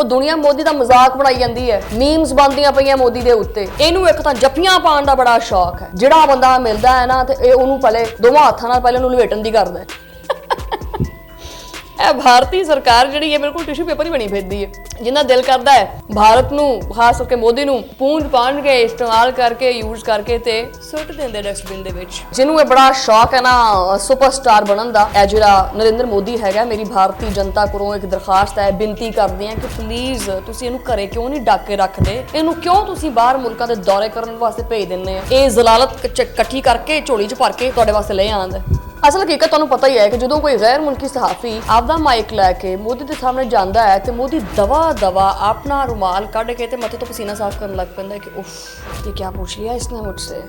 ਉਹ ਦੁਨੀਆ ਮੋਦੀ ਦਾ ਮਜ਼ਾਕ ਬਣਾਈ ਜਾਂਦੀ ਹੈ, ਮੀਮਸ ਬਣਦੀਆਂ ਪਈਆਂ ਮੋਦੀ ਦੇ ਉੱਤੇ। ਇਹਨੂੰ ਇੱਕ ਤਾਂ ਜੱਫੀਆਂ ਪਾਉਣ ਦਾ ਬੜਾ ਸ਼ੌਕ ਹੈ। ਜਿਹੜਾ ਬੰਦਾ ਮਿਲਦਾ ਹੈ ਨਾ ਤੇ ਇਹ ਉਹਨੂੰ ਪਹਿਲੇ ਦੋਵਾਂ ਹੱਥਾਂ ਨਾਲ ਪਹਿਲੇ ਉਹਨੂੰ ਲਵੇਟਣ ਦੀ ਕਰਦਾ ਹੈ। ਇਹ ਭਾਰਤੀ ਸਰਕਾਰ ਜਿਹੜੀ ਹੈ ਬਿਲਕੁਲ ਟਿਸ਼ੂ ਪੇਪਰ ਹੀ ਬਣੀ ਫਿਰਦੀ ਹੈ। ਜਿੰਨਾ ਦਿਲ ਕਰਦਾ ਹੈ ਭਾਰਤ ਨੂੰ, ਖਾਸ ਕਰਕੇ ਮੋਦੀ ਨੂੰ ਪੂੰਝ ਪਾਣ ਕੇ ਇਸਤੇਮਾਲ ਕਰਕੇ ਯੂਜ਼ ਕਰਕੇ ਤੇ ਸੁੱਟ ਦਿੰਦੇ ਡਸਟਬਿਨ ਦੇ ਵਿੱਚ। ਜਿਹਨੂੰ ਇਹ ਬੜਾ ਸ਼ੌਕ ਹੈ ਨਾ ਸੁਪਰਸਟਾਰ ਬਣਨ ਦਾ, ਇਹ ਜਿਹੜਾ ਨਰਿੰਦਰ ਮੋਦੀ ਹੈਗਾ, ਮੇਰੀ ਭਾਰਤੀ ਜਨਤਾ ਕੋਲੋਂ ਇੱਕ ਦਰਖਾਸਤ ਹੈ, ਬੇਨਤੀ ਕਰਦੇ ਹਾਂ ਕਿ ਪਲੀਜ਼ ਤੁਸੀਂ ਇਹਨੂੰ ਘਰੇ ਕਿਉਂ ਨਹੀਂ ਡੱਕ ਕੇ ਰੱਖਦੇ, ਇਹਨੂੰ ਕਿਉਂ ਤੁਸੀਂ ਬਾਹਰ ਮੁਲਕਾਂ ਦੇ ਦੌਰੇ ਕਰਨ ਵਾਸਤੇ ਭੇਜ ਦਿੰਦੇ ਆ। ਇਹ ਜ਼ਲਾਲਤ ਇਕੱਠੀ ਕਰਕੇ ਝੋਲੀ 'ਚ ਭਰ ਕੇ ਤੁਹਾਡੇ ਵਾਸਤੇ ਲੈ ਆਉਂਦਾ। ਅਸਲ ਹਕੀਕਤ ਤੁਹਾਨੂੰ ਪਤਾ ਹੀ ਹੈ ਕਿ ਜਦੋਂ ਕੋਈ ਗੈਰ ਮੁਲਕੀ ਸਹਾਫੀ ਆਪਦਾ ਮਾਈਕ ਲੈ ਕੇ ਮੋਦੀ ਦੇ ਸਾਹਮਣੇ ਜਾਂਦਾ ਹੈ ਤੇ ਮੋਦੀ ਦਵਾ ਆਪਣਾ ਰੁਮਾਲ ਕੱਢ ਕੇ ਤੇ ਮੱਥੇ ਤੋਂ ਪਸੀਨਾ ਸਾਫ਼ ਕਰਨ ਲੱਗ ਪੈਂਦਾ ਹੈ ਕਿ ਉਫ ਇਹ ਕੀ ਪੁੱਛ ਲਿਆ ਇਸਨੇ ਮੁਝਸੇ।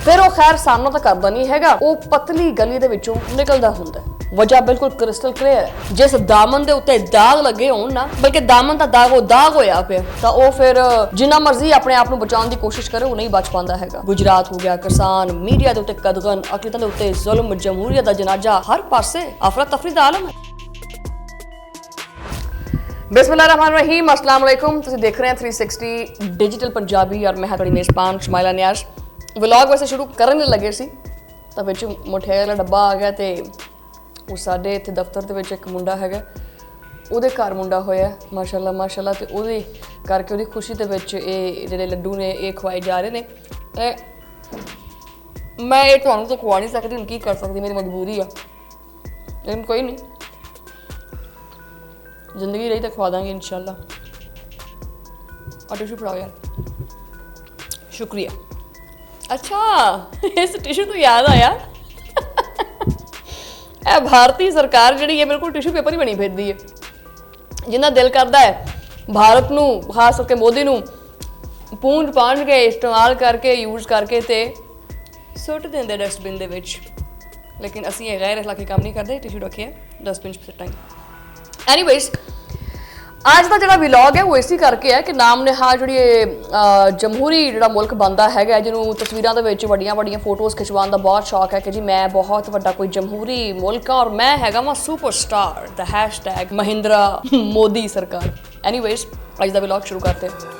ਫਿਰ ਉਹ ਖੈਰ ਸਾਹਮਣਾ ਤਾਂ ਕਰਦਾ ਨਹੀਂ ਹੈਗਾ, ਉਹ ਪਤਲੀ ਗਲੀ ਦੇ ਵਿੱਚੋਂ ਨਿਕਲਦਾ ਹੁੰਦਾ। ਵਜ੍ਹਾ ਬਿਲਕੁਲ ਕ੍ਰਿਸਟਲ ਕਲੀਅਰ ਹੈ। ਜਿਸ ਦਾਮਨ ਦੇ ਉੱਤੇ ਦਾਗ ਲੱਗੇ ਹੋਣ ਨਾ, ਬਲਕਿ ਦਾਮਨ ਦਾ ਦਾਗ ਉਹ ਦਾਗ ਹੋਇਆ ਪਿਆ, ਤਾਂ ਉਹ ਫਿਰ ਜਿੰਨਾ ਮਰਜ਼ੀ ਆਪਣੇ ਆਪ ਨੂੰ ਬਚਾਉਣ ਦੀ ਕੋਸ਼ਿਸ਼ ਕਰੇ ਉਹ ਨਹੀਂ ਬਚ ਪਾਉਂਦਾ ਹੈਗਾ। ਗੁਜਰਾਤ ਹੋ ਗਿਆ, ਕਿਸਾਨ, ਮੀਡੀਆ ਦੇ ਉੱਤੇ ਕਦਗਨ, ਅਕਲੀਤਾਂ ਦੇ ਉੱਤੇ ਜ਼ੁਲਮ, ਜਮਹੂਰੀਅਤ ਦਾ ਜਨਾਜ਼ਾ, ਹਰ ਪਾਸੇ ਅਫਰਾ ਤਫਰੀ ਦਾ ਆਲਮ ਹੈ। ਬਿਸਮਿल्लाहिर्रहमानिर्रहीम, अस्सलाम वालेकुम। ਤੁਸੀਂ ਦੇਖ ਰਹੇ ਹੋ 360 ਡਿਜੀਟਲ ਪੰਜਾਬੀ ਔਰ ਮੈਂ ਤੁਹਾਡੀ ਮੇਜ਼ਬਾਨ ਸ਼ਮਾਇਲਾ ਨਿਆਜ਼। ਵਲੌਗ ਵੈਸੇ ਸ਼ੁਰੂ ਕਰਨ ਲੱਗੇ ਸੀ ਤਾਂ ਵਿੱਚ ਮਠਿਆਈ ਵਾਲਾ ਡੱਬਾ ਆ ਗਿਆ ਤੇ ਉਹ ਸਾਡੇ ਇੱਥੇ ਦਫ਼ਤਰ ਦੇ ਵਿੱਚ ਇੱਕ ਮੁੰਡਾ ਹੈਗਾ, ਉਹਦੇ ਘਰ ਮੁੰਡਾ ਹੋਇਆ ਮਾਸ਼ਾਅੱਲਾ ਤੇ ਉਹਦੇ ਕਰਕੇ ਉਹਦੀ ਖੁਸ਼ੀ ਦੇ ਵਿੱਚ ਇਹ ਜਿਹੜੇ ਲੱਡੂ ਨੇ ਇਹ ਖਵਾਏ ਜਾ ਰਹੇ ਨੇ। ਮੈਂ ਇਹ ਤੁਹਾਨੂੰ ਤਾਂ ਖਵਾ ਨਹੀਂ ਸਕਦੀ, ਹੁਣ ਕੀ ਕਰ ਸਕਦੀ, ਮੇਰੀ ਮਜਬੂਰੀ ਆ, ਲੇਕਿਨ ਕੋਈ ਨਹੀਂ, ਜ਼ਿੰਦਗੀ ਰਹੀ ਤਾਂ ਖਵਾ ਦਾਂਗੇ ਇਨਸ਼ਾਅੱਲਾ। और टिशू फड़ाओ यार, शुक्रिया। अच्छा इस टिशू तो याद आया ਇਹ ਭਾਰਤੀ ਸਰਕਾਰ ਜਿਹੜੀ ਹੈ ਬਿਲਕੁਲ ਟਿਸ਼ੂ ਪੇਪਰ ਹੀ ਬਣੀ ਫਿਰਦੀ ਹੈ। ਜਿੰਨਾ ਦਿਲ ਕਰਦਾ ਹੈ ਭਾਰਤ ਨੂੰ, ਖਾਸ ਕਰਕੇ ਮੋਦੀ ਨੂੰ ਪੂੰਝ ਪਾਣ ਕੇ ਇਸਤੇਮਾਲ ਕਰਕੇ ਯੂਜ਼ ਕਰਕੇ ਤੇ ਸੁੱਟ ਦਿੰਦੇ ਡਸਟਬਿਨ ਦੇ ਵਿੱਚ। ਲੇਕਿਨ ਅਸੀਂ ਇਹ ਗੈਰ ਅਖਲਾਕੀ ਕੰਮ ਨਹੀਂ ਕਰਦੇ, ਟਿਸ਼ੂ ਰੱਖਿਆ ਡਸਟਬਿਨ 'ਚ ਸੁੱਟਾਂਗੇ। ਐਨੀਵੇਜ਼ ਅੱਜ ਦਾ ਜਿਹੜਾ ਵਲੌਗ ਹੈ ਉਹ ਇਸੇ ਕਰਕੇ ਹੈ ਕਿ ਨਾਮ ਨਿਹਾਲ ਜਿਹੜੀ ਜਮਹੂਰੀ ਜਿਹੜਾ ਮੁਲਕ ਬਣਦਾ ਹੈਗਾ, ਜਿਹਨੂੰ ਤਸਵੀਰਾਂ ਦੇ ਵਿੱਚ ਵੱਡੀਆਂ ਫੋਟੋਜ਼ ਖਿਚਵਾਉਣ ਦਾ ਬਹੁਤ ਸ਼ੌਕ ਹੈ ਕਿ ਜੀ ਮੈਂ ਬਹੁਤ ਵੱਡਾ ਕੋਈ ਜਮਹੂਰੀ ਮੁਲਕ ਹਾਂ ਔਰ ਮੈਂ ਹੈਗਾ ਵਾਂ ਸੁਪਰਸਟਾਰ, ਦਾ ਹੈਸ਼ਟੈਗ ਮਹਿੰਦਰਾ ਮੋਦੀ ਸਰਕਾਰ। ਐਨੀਵੇਜ਼ ਅੱਜ ਦਾ ਵਲੌਗ ਸ਼ੁਰੂ ਕਰਤੇ हैं।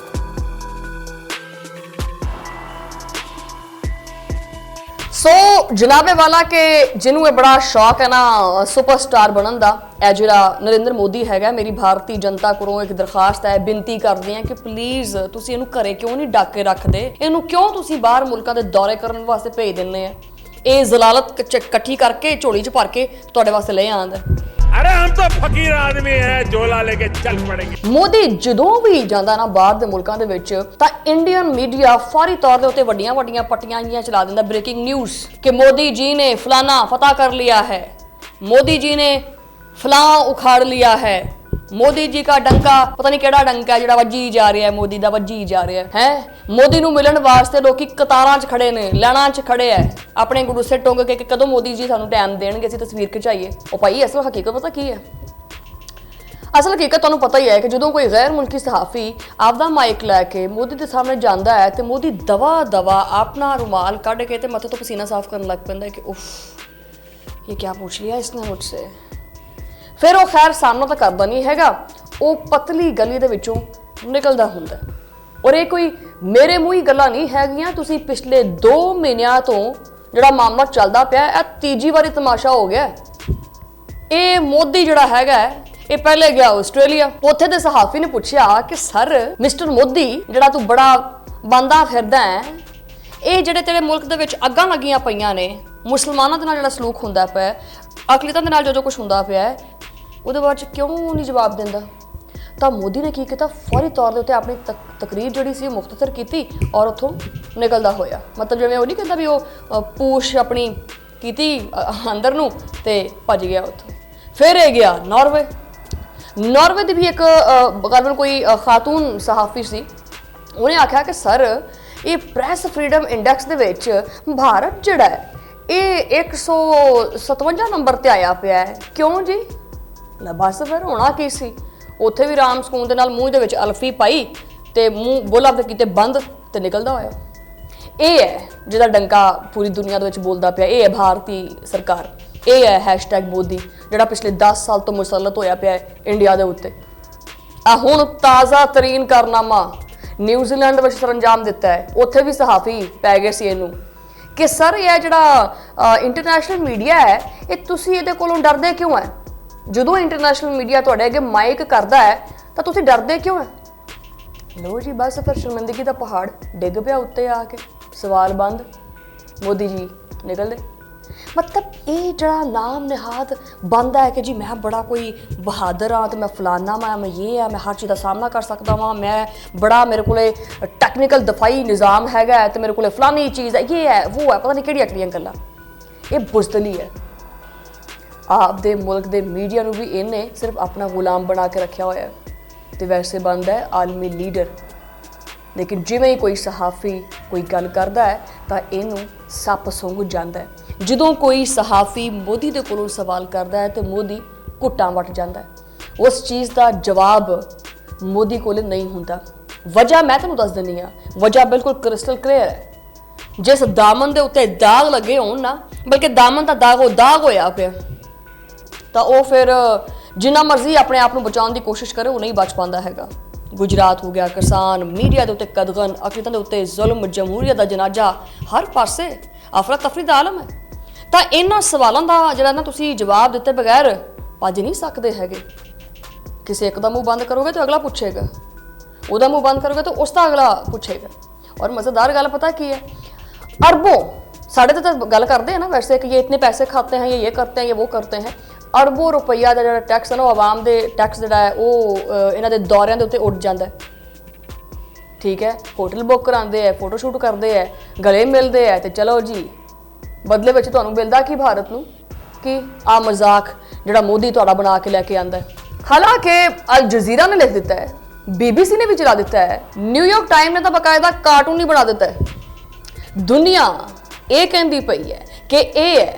ਸੋ ਜਨਾਬੇ ਵਾਲਾ ਕਿ ਜਿਹਨੂੰ ਇਹ ਬੜਾ ਸ਼ੌਕ ਹੈ ਨਾ ਸੁਪਰਸਟਾਰ ਬਣਨ ਦਾ, ਇਹ ਜਿਹੜਾ ਨਰਿੰਦਰ ਮੋਦੀ ਹੈਗਾ, ਮੇਰੀ ਭਾਰਤੀ ਜਨਤਾ ਕੋਲੋਂ ਇੱਕ ਦਰਖਾਸਤ ਹੈ, ਬੇਨਤੀ ਕਰਦੇ ਹਾਂ ਕਿ ਪਲੀਜ਼ ਤੁਸੀਂ ਇਹਨੂੰ ਘਰੇ ਕਿਉਂ ਨਹੀਂ ਡੱਕ ਕੇ ਰੱਖਦੇ, ਇਹਨੂੰ ਕਿਉਂ ਤੁਸੀਂ ਬਾਹਰ ਮੁਲਕਾਂ ਦੇ ਦੌਰੇ ਕਰਨ ਵਾਸਤੇ ਭੇਜ ਦਿੰਦੇ ਆ। ਇਹ ਜ਼ਲਾਲਤ ਇਕੱਠੀ ਕਰਕੇ ਝੋਲੀ 'ਚ ਭਰ ਕੇ ਤੁਹਾਡੇ ਵਾਸਤੇ ਲੈ ਆਉਂਦਾ। अरे हम तो फकीर आदमी है, झोला लेके चल पड़ेंगे। ਮੋਦੀ ਜਦੋਂ ਵੀ ਜਾਂਦਾ ਨਾ ਬਾਹਰ ਦੇ ਮੁਲਕਾਂ ਦੇ ਵਿੱਚ ਤਾਂ ਇੰਡੀਅਨ ਮੀਡੀਆ ਫੌਰੀ ਤੌਰ ਦੇ ਉੱਤੇ ਵੱਡੀਆਂ ਪੱਟੀਆਂ ਜਿਹੀਆਂ ਚਲਾ ਦਿੰਦਾ, ਬ੍ਰੇਕਿੰਗ ਨਿਊਜ਼ ਕਿ ਮੋਦੀ ਜੀ ਨੇ ਫਲਾਨਾ ਫਤह कर लिया है, मोदी जी ने फलां उखाड़ लिया है, मोदी जी का डंका पता नहीं ਕਿਹੜਾ ਡੰਕਾ ਹੈ ਜਿਹੜਾ ਵੱਜੀ ਜਾ ਰਿਹਾ ਹੈ, ਮੋਦੀ ਦਾ ਵੱਜੀ ਜਾ ਰਿਹਾ ਹੈ। ਮੋਦੀ ਨੂੰ ਮਿਲਣ ਵਾਸਤੇ ਲੋਕੀ ਕਤਾਰਾਂ 'ਚ ਖੜੇ ਨੇ, ਲਾਈਨਾਂ 'ਚ ਖੜੇ ਐ, ਆਪਣੇ ਗੁੱਸੇ ਟੁੰਗ ਕੇ ਕਿ ਕਦੋਂ ਮੋਦੀ ਜੀ ਸਾਨੂੰ ਟਾਈਮ ਦੇਣਗੇ, ਅਸੀਂ ਤਸਵੀਰ ਖਿਚਾਈਏ। ਉਹ ਭਾਈ ਅਸਲ ਹਕੀਕਤ ਪਤਾ ਕੀ ਹੈ? ਅਸਲ ਹਕੀਕਤ ਤੁਹਾਨੂੰ ਪਤਾ ਹੀ ਹੈ ਕਿ ਜਦੋਂ ਕੋਈ ਗੈਰ ਮੁਲਕੀ ਸਹਾਫੀ ਆਪਦਾ ਮਾਈਕ ਲੈ ਕੇ ਮੋਦੀ ਦੇ ਸਾਹਮਣੇ ਜਾਂਦਾ ਹੈ ਤੇ ਮੋਦੀ ਦਵਾ ਆਪਣਾ ਰੁਮਾਲ ਕੱਢ ਕੇ ਤੇ ਮੱਥੇ ਤੋਂ ਪਸੀਨਾ ਸਾਫ਼ ਕਰਨ ਲੱਗ ਪੈਂਦਾ ਹੈ ਕਿ ਉਫ ਇਹ ਕੀ ਪੁੱਛ ਲਿਆ ਇਸਨੇ ਮੁਝਸੇ। ਫਿਰ ਉਹ ਖੈਰ ਸਾਹਮਣਾ ਤਾਂ ਕਰਦਾ ਨਹੀਂ ਹੈਗਾ, ਉਹ ਪਤਲੀ ਗਲੀ ਦੇ ਵਿੱਚੋਂ ਨਿਕਲਦਾ ਹੁੰਦਾ। ਔਰ ਇਹ ਕੋਈ ਮੇਰੇ ਮੂੰਹ ਹੀ ਗੱਲਾਂ ਨਹੀਂ ਹੈਗੀਆਂ, ਤੁਸੀਂ ਪਿਛਲੇ 2 ਮਹੀਨਿਆਂ ਤੋਂ ਜਿਹੜਾ ਮਾਮਲਾ ਚੱਲਦਾ ਪਿਆ, ਇਹ ਤੀਜੀ ਵਾਰੀ ਤਮਾਸ਼ਾ ਹੋ ਗਿਆ। ਇਹ ਮੋਦੀ ਜਿਹੜਾ ਹੈਗਾ ਇਹ ਪਹਿਲੇ ਗਿਆ ਆਸਟ੍ਰੇਲੀਆ, ਉੱਥੇ ਦੇ ਸਹਾਫੀ ਨੇ ਪੁੱਛਿਆ ਕਿ ਸਰ ਮਿਸਟਰ ਮੋਦੀ ਜਿਹੜਾ ਤੂੰ ਬੜਾ ਬੰਦਾ ਫਿਰਦਾ ਹੈ, ਇਹ ਜਿਹੜੇ ਤੇਰੇ ਮੁਲਕ ਦੇ ਵਿੱਚ ਅੱਗਾਂ ਲੱਗੀਆਂ ਪਈਆਂ ਨੇ, ਮੁਸਲਮਾਨਾਂ ਦੇ ਨਾਲ ਜਿਹੜਾ ਸਲੂਕ ਹੁੰਦਾ ਪਿਆ, ਅਕਲੀਤਾਂ ਦੇ ਨਾਲ ਜੋ ਕੁਝ ਹੁੰਦਾ ਪਿਆ, ਉਹਦੇ ਬਾਅਦ 'ਚ ਕਿਉਂ ਨਹੀਂ ਜਵਾਬ ਦਿੰਦਾ? ਤਾਂ ਮੋਦੀ ਨੇ ਕੀ ਕੀਤਾ, ਫੌਰੀ ਤੌਰ ਦੇ ਉੱਤੇ ਆਪਣੀ ਤਕਰੀਰ ਜਿਹੜੀ ਸੀ ਮੁਖਤਸਰ ਕੀਤੀ ਔਰ ਉੱਥੋਂ ਨਿਕਲਦਾ ਹੋਇਆ। ਮਤਲਬ ਜਿਵੇਂ ਉਹ ਨਹੀਂ ਕਹਿੰਦਾ ਵੀ ਉਹ ਪੂਛ ਆਪਣੀ ਕੀਤੀ ਅੰਦਰ ਨੂੰ ਤੇ ਭੱਜ ਗਿਆ ਉੱਥੋਂ। ਫਿਰ ਇਹ ਗਿਆ ਨਾਰਵੇ ਦੀ ਵੀ ਇੱਕ ਗਲਬਨ ਕੋਈ ਖਾਤੂਨ ਸਹਾਫੀ ਸੀ, ਉਹਨੇ ਆਖਿਆ ਕਿ ਸਰ ਇਹ ਪ੍ਰੈਸ ਫਰੀडम ਇੰਡੈਕਸ ਦੇ ਵਿੱਚ ਭਾਰਤ ਜਿਹੜਾ ਹੈ ਇਹ 157 ਨੰਬਰ ਤੇ ਆਇਆ ਪਿਆ ਹੈ। ਕਿਉਂ ਜੀ? ਲੈ ਬਸ ਫਿਰ ਹੋਣਾ ਕੀ ਸੀ, ਉੱਥੇ ਵੀ ਰਾਮ ਸਕੂਨ ਦੇ ਨਾਲ ਮੂੰਹ ਦੇ ਵਿੱਚ ਅਲਫੀ ਪਾਈ ਤੇ ਮੂੰਹ ਬੋਲਾ ਦੇ ਕੀਤੇ ਬੰਦ ਤੇ ਨਿਕਲਦਾ ਹੋਇਆ। ਇਹ ਹੈ ਜਿਹਦਾ ਡੰਕਾ ਪੂਰੀ ਦੁਨੀਆ ਦੇ ਵਿੱਚ ਬੋਲਦਾ ਪਿਆ, ਇਹ ਹੈ ਭਾਰਤੀ ਸਰਕਾਰ, ਇਹ ਹੈ ਹੈਸ਼ਟੈਗ ਮੋਦੀ। ਜਿਹੜਾ ਪਿਛਲੇ 10 ਸਾਲ ਤੋਂ ਮੁਸਲਤ ਹੋਇਆ ਪਿਆ ਹੈ ਇੰਡੀਆ ਦੇ ਉੱਤੇ। ਆ ਹੁਣ ਤਾਜ਼ਾ ਤਰੀਨ ਕਾਰਨਾਮਾ ਨਿਊਜ਼ੀਲੈਂਡ ਵਿੱਚ ਸਰੰਜਾਮ ਦਿੱਤਾ ਹੈ। ਉੱਥੇ ਵੀ ਸਹਾਫੀ ਪੈ ਗਏ ਸੀ ਇਹਨੂੰ ਕਿ ਸਰ ਇਹ ਜਿਹੜਾ ਇੰਟਰਨੈਸ਼ਨਲ ਮੀਡੀਆ ਹੈ, ਇਹ ਤੁਸੀਂ ਇਹਦੇ ਕੋਲੋਂ ਡਰਦੇ ਕਿਉਂ ਹੈ? ਜਦੋਂ ਇੰਟਰਨੈਸ਼ਨਲ ਮੀਡੀਆ ਤੁਹਾਡੇ ਅੱਗੇ ਮਾਈਕ ਕਰਦਾ ਹੈ ਤਾਂ ਤੁਸੀਂ ਡਰਦੇ ਕਿਉਂ ਹੈ? ਲੋ ਜੀ ਬਸ ਫਿਰ ਸ਼ਰਮਿੰਦਗੀ ਦਾ ਪਹਾੜ ਡਿੱਗ ਪਿਆ ਉੱਤੇ ਆ ਕੇ। ਸਵਾਲ ਬੰਦ, ਮੋਦੀ ਜੀ ਨਿਕਲਦੇ। मतलब ये जरा नाम निहाद बनता है कि जी मैं बड़ा कोई बहादुर हाँ, तो मैं फलाना मैं ये है, मैं हर चीज़ का सामना कर सकता हाँ, मैं बड़ा मेरे को टैक्नीकल दफाई निज़ाम हैगा, तो मेरे को फलानी चीज़ है, ये है वो है, पता नहीं किहड़ियां गल्लां। ये बुज़दली है। आपदे मुल्क दे मीडिया नूं भी इन्हें सिर्फ अपना गुलाम बना के रखा होया है, तो वैसे बनता है आलमी लीडर। लेकिन जिवें ही कोई सहाफ़ी कोई गल करता है तो इनू सप सुंघ जाता है। ਜਦੋਂ कोई सहाफ़ी मोदी के कोलों सवाल करता है तो मोदी घुट्टां वट जाता है। उस चीज़ का जवाब मोदी कोल नहीं होंदा। वजह मैं तुहानूं दस दिंदी हां, वजह बिल्कुल क्रिस्टल क्लीयर है। जिस दामन के उत्ते दाग लगे होण ना, बल्कि दामन का दाग होया पिया, तो वह फिर जिन्ना मर्जी अपने आप को बचाने की कोशिश करे वो नहीं बच पाता हैगा। गुजरात हो गया, किसान मीडिया के उत्ते कदगन, अकलीतां दे उत्ते जुल्म, जमहूरीयत का जनाजा, हर पासे अफरा तफरी का आलम है। तो इन्हां सवालों का जिहड़ा ना तुसीं जवाब दिते बगैर भज नहीं सकते हैगे। किसी एक का मुँह बंद करोगे तो अगला पूछेगा, उहदा मुँह बंद करोगे तो उसका अगला पूछेगा। और मज़ेदार गल पता की है, अरबों साढ़े तो गल करते हैं ना वैसे कि ये इतने पैसे खाते हैं, ये करते हैं, ये वो करते हैं। अरबों रुपया का जो टैक्स है ना, आवाम के टैक्स जोड़ा है वो इन्हां दे दौरियां दे उत्ते उड़ जाता है। ठीक है, होटल बुक कराते हैं, फोटोशूट करते हैं, गले मिलते हैं, तो चलो जी बदले में तुहानूं मिलदा की भारत नूं कि आ मजाक जिहड़ा मोदी तुहाडा बना के लैके आंदा है। हालांकि अल जजीरा ने लिख दिता है, BBC ने भी चला दिता है, न्यूयॉर्क टाइम ने तो बाकायदा कार्टून ही बना दिता है। दुनिया ये कहती पई है कि ये है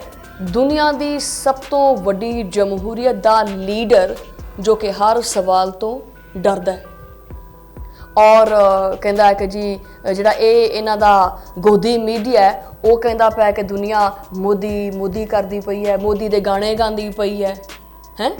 दुनिया की सब तो वड्डी जमहूरीयत का लीडर जो कि हर सवाल तो डरदा है। और कहता है कि जी जिहड़ा इन्हां दा गोदी मीडिया है वो कहता पाया कि दुनिया मोदी मोदी करती पई है, मोदी दे गाने गाती पई है, हैं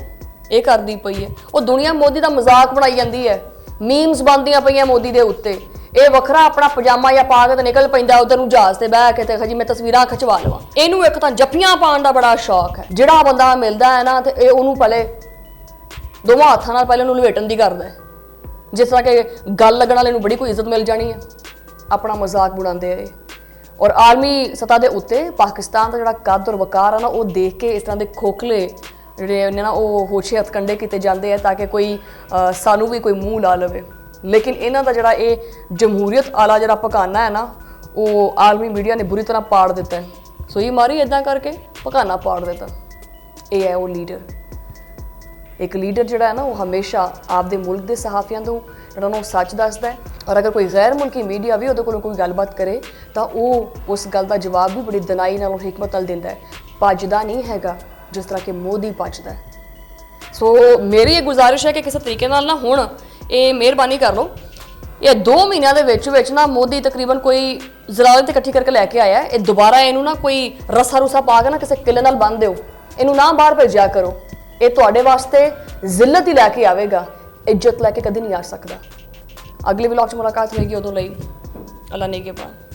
ये करती पई है। वो दुनिया मोदी का मजाक बनाई जाती है, मीम्स बनदियां पईयां मोदी दे उत्ते। ये वखरा अपना पजामा या पा के तो निकल पैंदा उधर जहाज से बह के जी मैं तस्वीरां खिचवा लवां। इनू एक तो जफ्फियां पाउण दा बड़ा शौक है। जिहड़ा बंदा मिलदा है ना, तो ये उहनूं पहले दोवां हत्थां नाल पहले उहनूं लपेटण दी करदा है। जिस तरह के गल लगन वाले बड़ी कोई इज्जत मिल जानी है, अपना मजाक बुलाते हैं। और आलमी सतह के उत्ते पाकिस्तान का जो कद और वकार है ना, वो देख के इस तरह के खोखले जोड़े ना वो होशे हथकंडे किए जाते हैं ताकि कोई सानू भी कोई मूँह ला लवे। लेकिन इन्हों का जोड़ा ये जमहूरीयत आला जो पकाना है ना, वो आलमी मीडिया ने बुरी तरह पाड़ दिता है। सुई मारी इदा करके पकाना पाड़ दिता। ये है वो लीडर। एक लीडर जोड़ा है ना, वो हमेशा आपदे मुल्क के सहाफियों को जो सच दसदा है। और अगर कोई गैर मुल्की मीडिया भी उहदे कोलों कोई गलबात करे तो वो उस गल का जवाब भी बड़ी दनाई नाल और हिकमत नाल दिंदा है। भजदा नहीं हैगा जिस तरह के मोदी भजदा है। सो मेरी ये गुजारिश है कि किसी तरीके नाल ना हुण ये मेहरबानी कर लो, ये 2 महीनों के विच ना मोदी तकरीबन कोई जलालत इकट्ठी करके लैके आया है। ये दोबारा इनू ना कोई रसा रुसा पा के ना किसी किले नाल बन दो, इनू ना बाहर भेजा करो। ये तुहाडे वास्ते जिल्लत ही लैके आवेगा, इज्जत लैके कभी नहीं आ सकता। अगले व्लॉग च मुलाकात होगी, उदों लई अल्लाह ने के पास।